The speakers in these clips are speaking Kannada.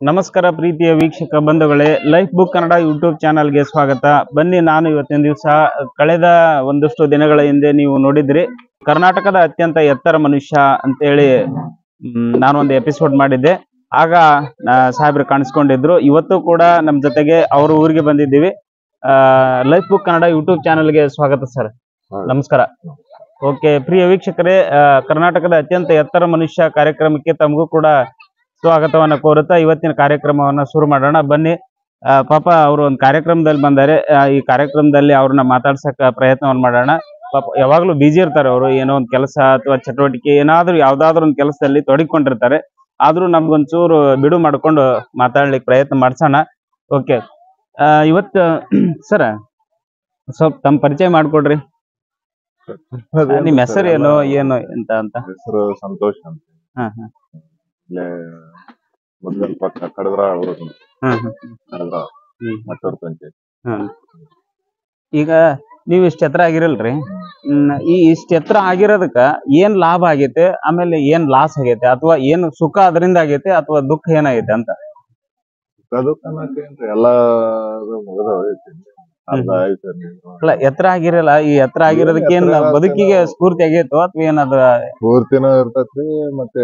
ನಮಸ್ಕಾರ ಪ್ರೀತಿಯ ವೀಕ್ಷಕ ಬಂಧುಗಳೇ, ಲೈಫ್ ಬುಕ್ ಕನ್ನಡ ಯೂಟ್ಯೂಬ್ ಚಾನಲ್ಗೆ ಸ್ವಾಗತ. ಬನ್ನಿ, ನಾನು ಇವತ್ತಿನ ದಿವಸ ಕಳೆದ ಒಂದಷ್ಟು ದಿನಗಳ ಹಿಂದೆ ನೀವು ನೋಡಿದ್ರಿ ಕರ್ನಾಟಕದ ಅತ್ಯಂತ ಎತ್ತರ ಮನುಷ್ಯ ಅಂತೇಳಿ ನಾನೊಂದು ಎಪಿಸೋಡ್ ಮಾಡಿದ್ದೆ. ಆಗ ಸಾಹೇಬ್ರು ಕಾಣಿಸ್ಕೊಂಡಿದ್ರು. ಇವತ್ತು ಕೂಡ ನಮ್ಮ ಜೊತೆಗೆ ಅವ್ರ ಊರಿಗೆ ಬಂದಿದ್ದೀವಿ. ಲೈಫ್ ಬುಕ್ ಕನ್ನಡ ಯೂಟ್ಯೂಬ್ ಚಾನಲ್ಗೆ ಸ್ವಾಗತ ಸರ್. ನಮಸ್ಕಾರ. ಓಕೆ, ಪ್ರಿಯ ವೀಕ್ಷಕರೇ, ಕರ್ನಾಟಕದ ಅತ್ಯಂತ ಎತ್ತರ ಮನುಷ್ಯ ಕಾರ್ಯಕ್ರಮಕ್ಕೆ ತಮಗೂ ಕೂಡ ಸ್ವಾಗತವನ್ನ ಕೋರುತ್ತಾ ಇವತ್ತಿನ ಕಾರ್ಯಕ್ರಮವನ್ನ ಶುರು ಮಾಡೋಣ. ಬನ್ನಿ. ಪಾಪ ಅವರು ಒಂದು ಕಾರ್ಯಕ್ರಮದಲ್ಲಿ ಬಂದಾರೆ. ಈ ಕಾರ್ಯಕ್ರಮದಲ್ಲಿ ಅವ್ರನ್ನ ಮಾತಾಡ್ಸಕ್ ಪ್ರಯತ್ನವನ್ನ ಮಾಡೋಣ. ಪಾಪ ಯಾವಾಗ್ಲೂ ಬಿಜಿ ಇರ್ತಾರೆ ಅವರು, ಏನೋ ಒಂದು ಕೆಲಸ ಅಥವಾ ಚಟುವಟಿಕೆ ಯಾವ್ದಾದ್ರು ಒಂದು ಕೆಲಸದಲ್ಲಿ ತೊಡಗಿಕೊಂಡಿರ್ತಾರೆ. ಆದ್ರೂ ನಮ್ಗೊಂಚೂರು ಬಿಡು ಮಾಡ್ಕೊಂಡು ಮಾತಾಡ್ಲಿಕ್ಕೆ ಪ್ರಯತ್ನ ಮಾಡ್ಸೋಣ. ಓಕೆ, ಇವತ್ತು ಸರ್ ಸ್ವಲ್ಪ ತಮ್ಮ ಪರಿಚಯ ಮಾಡ್ಕೊಡ್ರಿ. ನಿಮ್ ಹೆಸರು ಏನು ಎಂತ ಅಂತ? ಹೆಸರು ಸಂತೋಷ್ ಅಂತ. ಮೊದಲ ಪಕ್ಕ ಕಡದ್ರ ಮಟ್ಟೂರ್ ಪಂಚಾಯತ್. ಈಗ ನೀವ್ ಇಷ್ಟ ಎತ್ತರ ಆಗಿರಲ್ರಿ, ಈ ಇಷ್ಟ ಎತ್ತರ ಆಗಿರೋದಕ್ಕ ಏನ್ ಲಾಭ ಆಗೈತೆ, ಆಮೇಲೆ ಏನ್ ಲಾಸ್ ಆಗೈತೆ, ಅಥವಾ ಏನ್ ಸುಖ ಅದರಿಂದ ಆಗೈತೆ, ಅಥವಾ ದುಃಖ ಏನಾಗೈತೆ ಅಂತ? ಎಲ್ಲಾ ಅಲ್ಲ, ಎತ್ತರ ಆಗಿರಲ್ಲ, ಈ ಎತ್ತರ ಆಗಿರೋದಕ್ಕೆ ಏನ್ ಬದುಕಿಗೆ ಸ್ಫೂರ್ತಿ ಆಗೈತೋ ಅಥವಾ ಏನಾದ್ರ? ಸ್ಫೂರ್ತಿನೂ ಇರ್ತೈತಿ, ಮತ್ತೆ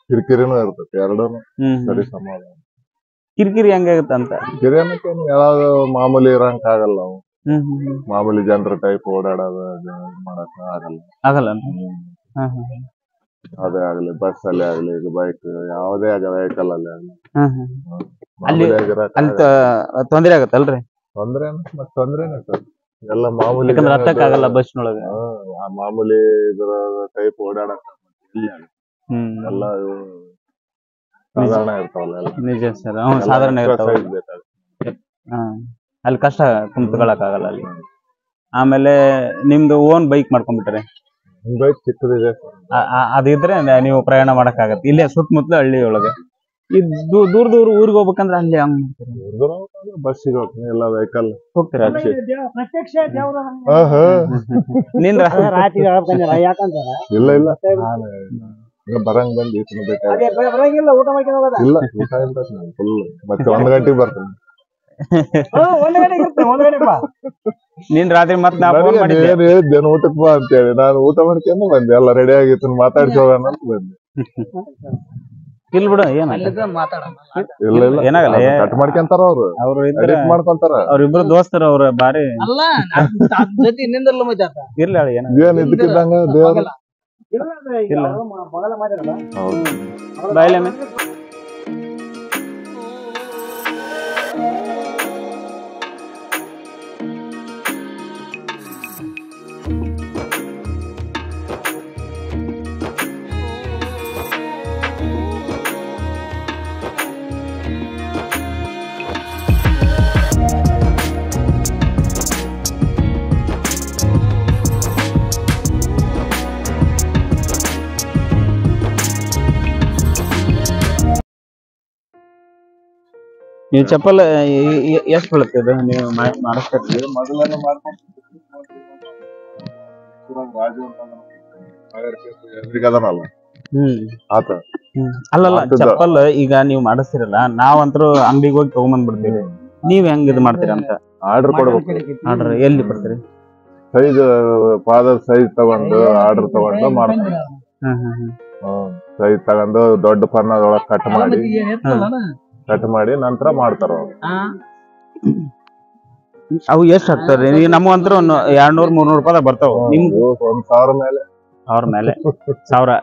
ಕಿರಿಕಿರಿನೂ ಇರ್ತೈತಿ, ಎರಡೂ ಸರಿ ಸಮಾಧಾನ. ಕಿರಿಕಿರಿ ಹೆಂಗಾಗತ್ತಂತ? ಕಿರಿಕಿರಿ ಅನ್ನಕ್ಕೆ ಯಾವ್ದು ಮಾಮೂಲಿ ಇರಂಕ್ ಆಗಲ್ಲ. ನಾವು ಮಾಮೂಲಿ ಜನರ ಟೈಪ್ ಓಡಾಡೋದು ಮಾಡಕ್ ಆಗಲ್ಲ. ಅದೇ ಆಗ್ಲಿ, ಬಸ್ ಅಲ್ಲಿ ಆಗ್ಲಿ, ಬೈಕ್ ಯಾವ್ದೇ ವೆಹಿಕಲ್ ಅಲ್ಲಿ ಆಗ್ಲಿ ತೊಂದ್ರೆ ಆಗತ್ತಲ್ರಿ? ತೊಂದ್ರೆನೇ ಸರ್, ಎಲ್ಲ ಮಾಮೂಲಿ ಹತ್ತಕ್ಕಾಗಲ್ಲ ಬಸ್ನೊಳಗ. ಮಾಮೂಲಿ ಇದ್ರ ಟೈಪ್ ಓಡಾಡಕ್ ಎಲ್ಲ ಸಾಧಾರಣ ಇರ್ತಾವಲ್ಲ. ನಿಜ ಸರ್, ಸಾಧಾರಣ ಇರ್ತಾವ. ಅಲ್ಲಿ ಕಷ್ಟ ಕುಂತ್ಕೊಳಕ್ ಆಗಲ್ಲ ಅಲ್ಲಿ. ಆಮೇಲೆ ನಿಮ್ದು ಓನ್ ಬೈಕ್ ಮಾಡ್ಕೊಂಡ್ಬಿಟ್ರೆ? ಬೈಕ್ ಚಿಕ್ಕದಿದೆ, ಅದಿದ್ರೆ ನೀವು ಪ್ರಯಾಣ ಮಾಡಕ್ ಆಗತ್ತೆ. ಇಲ್ಲೇ ಸುತ್ತಮುತ್ತಲು ಹಳ್ಳಿ ಒಳಗೆ. ದೂರ ಊರಿಗೆ ಹೋಗ್ಬೇಕಂದ್ರೆ ಅಲ್ಲಿ ಬಸ್ಸಿಗೆ ಹೋಗ್ತೀನಿ, ಎಲ್ಲ ವೆಹಿಕಲ್ ಹೋಗ್ತೀರಾ? ಇಲ್ಲ ಇಲ್ಲ, ಬರಂಗ್ ಬಂದು ಇಲ್ಲ ಫುಲ್ ಮತ್ತೆ 1 ಗಂಟೆಗೆ ಬರ್ತೀನಿ. ನೀನ್ ರಾತ್ರಿ ಮತ್ ಹೇಳಿದ್ದೇನು ಊಟಕ್ಕೆ ಬಾ ಅಂತ ಹೇಳಿ ನಾನು ಊಟ ಮಾಡ್ಕೊಂಡು ಬಂದೆ. ಎಲ್ಲ ರೆಡಿ ಆಗಿತ್ತು, ಮಾತಾಡ್ಸಿ ಹೋಗೋಣ ಅಂತ ಬಂದೆ. ಇಲ್ಲ ಬಿಡು, ಇಲ್ಲ ಇಲ್ಲ, ಏನಾಗಲ್ಲ, ಕಟ್ ಮಾಡ್ಕೊಂತಾರ ಅವ್ರು ಮಾಡ್ಕೊಂತಾರ. ಅವ್ರಿಬ್ರು ದೋಸ್ತರು, ಅವ್ರ ಬಾರಿ ಇರ್ಲಿ ಏನ್ ಇದಕ್ಕಿದ್ದಂಗ ದೇವ್ರ ಬಾಯ್ಲೆ. ನೀವು ಚಪ್ಪಲ್ ಎಷ್ಟು ಬೀಳುತ್ತೆ ಇದು ನೀವು ಮಾಡಿಸ್ತೀರಿ? ಮೊದಲೆಲ್ಲ ಮಾಡ್ಕೊಂಡು ಅಲ್ಲಲ್ಲ, ಚಪ್ಪಲ್ ಈಗ ನೀವು ಮಾಡಿಸ್ತಿರಲ್ಲ, ನಾವಂತರೂ ಅಂಗಡಿಗೆ ಹೋಗಿ ತಗೊಂಬಂದ್ ಬಿಡ್ತೀವಿ. ನೀವ್ ಹೆಂಗ್ ಇದು ಮಾಡ್ತೀರಿ ಅಂತ? ಆರ್ಡರ್ ಕೊಡ್ಬೇಕು. ಆರ್ಡರ್ ಎಲ್ಲಿ ಕೊಡ್ತೀರಿ? ಸೈಜ್ ಪಾದದ ಸೈಜ್ ತಗೊಂಡು ಆರ್ಡರ್ ತಗೊಂಡು ಮಾಡ್ತೀವಿ. ಸೈಜ್ ತಗೊಂಡು ದೊಡ್ಡ ಪನ್ನದೊಳಗೆ ಕಟ್ ಮಾಡಿ ನಂತರ ಮಾಡ್ತಾರ. ಅವು ಎಷ್ಟ್ ಹಾಕ್ತಾರ್ರಿ? ಈಗ ನಮ್ಮ ಅಂತರ 200-300 ರೂಪಾಯಿ ಬರ್ತಾವ. ನಿಮ್ಗೆ 1,000 ಮೇಲೆ. 1000 ಮೇಲೆ 1000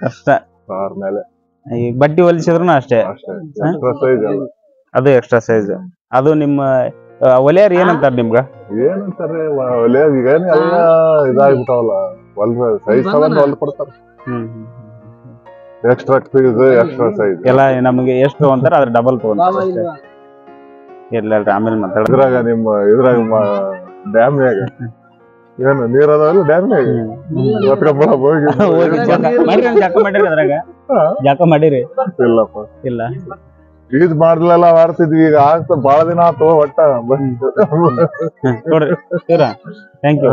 ಕಷ್ಟ. 1000 ಮೇಲೆ. ಈಗ ಬಟ್ಟಿ ಹೊಲಿಸಿದ್ರು ಅಷ್ಟೇ, ಅದು ಎಕ್ಸ್ಟ್ರಾ ಸೈಜ್. ಅದು ನಿಮ್ಮ ಒಲೆಯರ್ ಏನಂತಾರ ನಿಮ್ಗ? ಏನಂತಾರೆ ಒಲೆಯರ್? ಈಗ ಎಲ್ಲ ಇದಾಗ್ಬಿಟ್ಟವಲ್ಲ, ಸೈಜ್ ತಗೊಂಡು ಹೊಲ್ ಕೊಡ್ತಾರ. ಎಕ್ಸ್ಟ್ರಾ ಫೀಸ್, ಎಕ್ಸ್ಟ್ರಾ ಸೈಜ್ ಎಲ್ಲ ನಮಗೆ ಎಷ್ಟು ಅಂತಾರ ಅದ್ರ ಡಬಲ್ ತಗೊಂಡ್ರಿ. ಇರ್ಲಿ, ಆಮೇಲೆ ಮಾತಾಡ. ಇದ್ರಾಗ ಡ್ಯಾಮ್ನ್ಯಾಗ ಏನು ನೀರ್ ಅದಾವಲ್ಲ, ಡ್ಯಾಮ್ನ್ಯಾಗ ಜಾಕ ಮಾಡಿರಿ, ಅದ್ರಾಗ ಜಾಕ ಮಾಡಿರಿ? ಇಲ್ಲಪ್ಪ, ಇಲ್ಲ. ಈದ್ ಮಾಡ್ಲೆಲ್ಲ ಮಾಡ್ತಿದ್ವಿ, ಈಗ ಆಗ್ತ ಬಾಳ ದಿನ ಆತು. ಒಟ್ಟ ನೋಡ್ರಿ, ಥ್ಯಾಂಕ್ ಯು.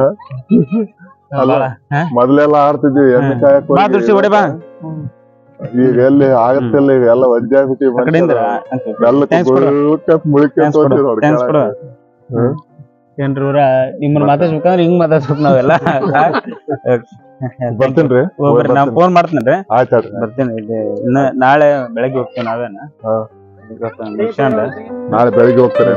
ಮೊದ್ಲೆಲ್ಲ ಆಡ್ತಿದ್ವಿ, ಎಣ್ಣೆ ಕಾಯಕ್ ಬಾ ದೃಷ್ಟಿ ಹೊಡೆ ಬಾ. ಈಗ ಎಲ್ಲಿ ಆಗತ್ತಿಲ್ಲ, ಈಗ ಎಲ್ಲ ವಜ್ಜಾಬಿಟ್ಟಿ ಏನ್ರಿ ಊರ ನಿಮ್ಮನ್ನ ಮಾತಾಡ್ಸ್ಬೇಕಂದ್ರ ಹಿಂಗ್ ಮಾತಾಡ್ಸ್ಬೇಕು ನಾವೆಲ್ಲ. ಬರ್ತೀನ್ರಿ, ನಾ ಫೋನ್ ಮಾಡ್ತೇನ್ರಿ. ಆಯ್ತಾಡ್ರಿ, ಬರ್ತೀನಿ. ಇನ್ನ ನಾಳೆ ಬೆಳಗ್ಗೆ ಹೋಗ್ತೇವೆ ನಾವೇನ. ನಾಳೆ ಬೆಳಿಗ್ಗೆ ಹೋಗ್ತಾರೆ.